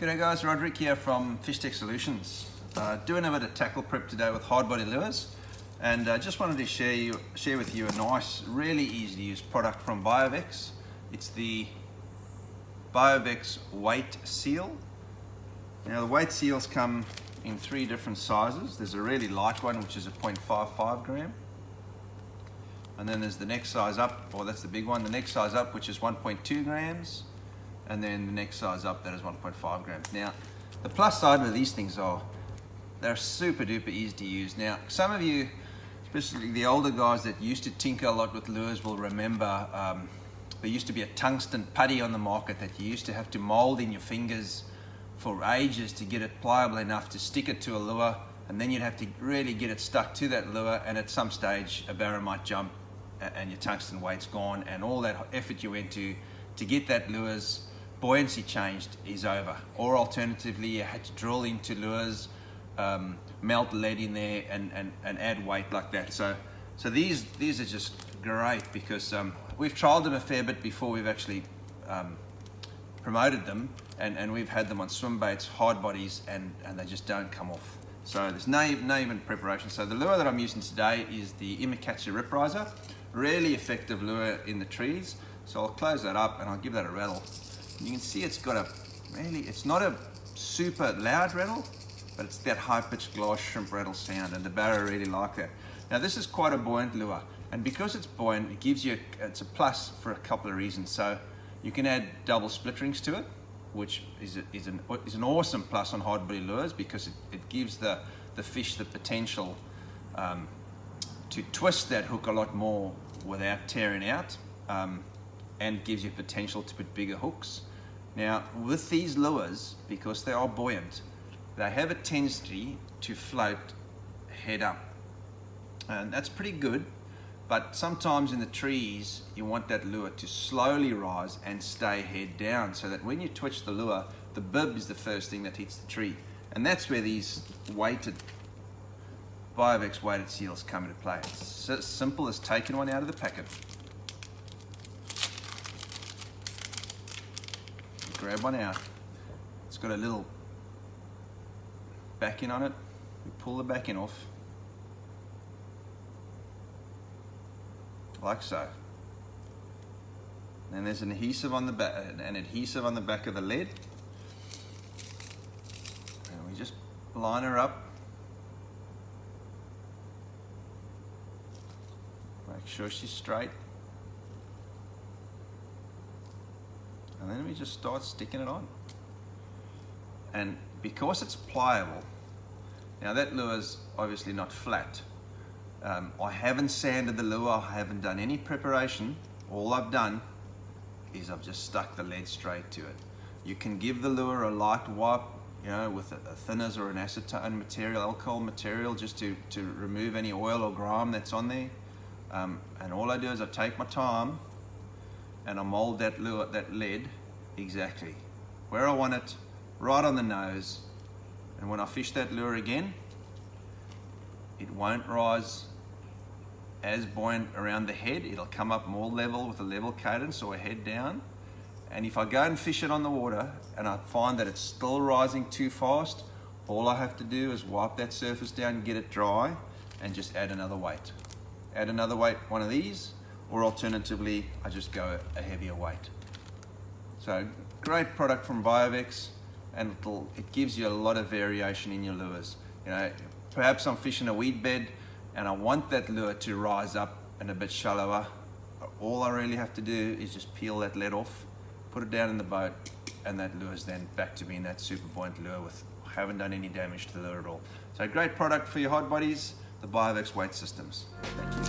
G'day guys, Roderick here from Fishtec Solutions. Doing a bit of tackle prep today with hard body lures, and just wanted to share with you a nice, really easy to use product from Biovex. It's the Biovex weight seal. Now the weight seals come in 3 different sizes. There's a really light one which is a 0.55 gram, and then there's the next size up, or that's the big one, the next size up which is 1.2 grams, and then the next size up that is 1.5 grams. Now the plus side of these things are they're super duper easy to use. Now some of you, especially the older guys that used to tinker a lot with lures, will remember there used to be a tungsten putty on the market that you used to have to mold in your fingers for ages to get it pliable enough to stick it to a lure, and then you'd have to really get it stuck to that lure, and at some stage a barra might jump and your tungsten weight's gone, and all that effort you went to get that lure's buoyancy changed is over. Or alternatively, you had to drill into lures, melt lead in there and add weight like that. So these are just great because we've trialed them a fair bit before we've actually promoted them, and we've had them on swim baits, hard bodies, and they just don't come off. So there's no even preparation. So the lure that I'm using today is the IMAKATSU RIPRIZER. Really effective lure in the trees. So I'll close that up and I'll give that a rattle. You can see it's got a really, it's not a super loud rattle, but it's that high-pitched glass shrimp rattle sound, and the barra really like that. Now this is quite a buoyant lure, and because it's buoyant, it gives you, it's a plus for a couple of reasons. So you can add double split rings to it, which is an awesome plus on hard body lures, because it gives the fish the potential to twist that hook a lot more without tearing out, and gives you potential to put bigger hooks. Now with these lures, because they are buoyant, they have a tendency to float head up, and that's pretty good, but sometimes in the trees you want that lure to slowly rise and stay head down, so that when you twitch the lure, the bib is the first thing that hits the tree, and that's where these Biovex weighted seals come into play. It's as simple as taking one out of the packet, grab one out, it's got a little backing on it, we pull the backing off, like so. And there's an adhesive on the back, of the lead, and we just line her up, make sure she's straight, and then we just start sticking it on. And because it's pliable, now that lure's obviously not flat. I haven't sanded the lure, I haven't done any preparation. All I've done is I've just stuck the lead straight to it. You can give the lure a light wipe, you know, with a thinners or an acetone material, alcohol material, just to remove any oil or grime that's on there. And all I do is I take my time and I mold that lure, that lead, exactly where I want it, right on the nose. And when I fish that lure again, it won't rise as buoyant around the head. It'll come up more level with a level cadence, or a head down. And if I go and fish it on the water and I find that it's still rising too fast, all I have to do is wipe that surface down, get it dry, and just add another weight. Add another weight, one of these, or alternatively, I just go a heavier weight. So great product from Biovex, and it gives you a lot of variation in your lures. You know, perhaps I'm fishing a weed bed and I want that lure to rise up and a bit shallower. All I really have to do is just peel that lead off, put it down in the boat, and that lure is then back to being that super buoyant lure with, I haven't done any damage to the lure at all. So great product for your hot bodies, the Biovex weight systems. Thank you.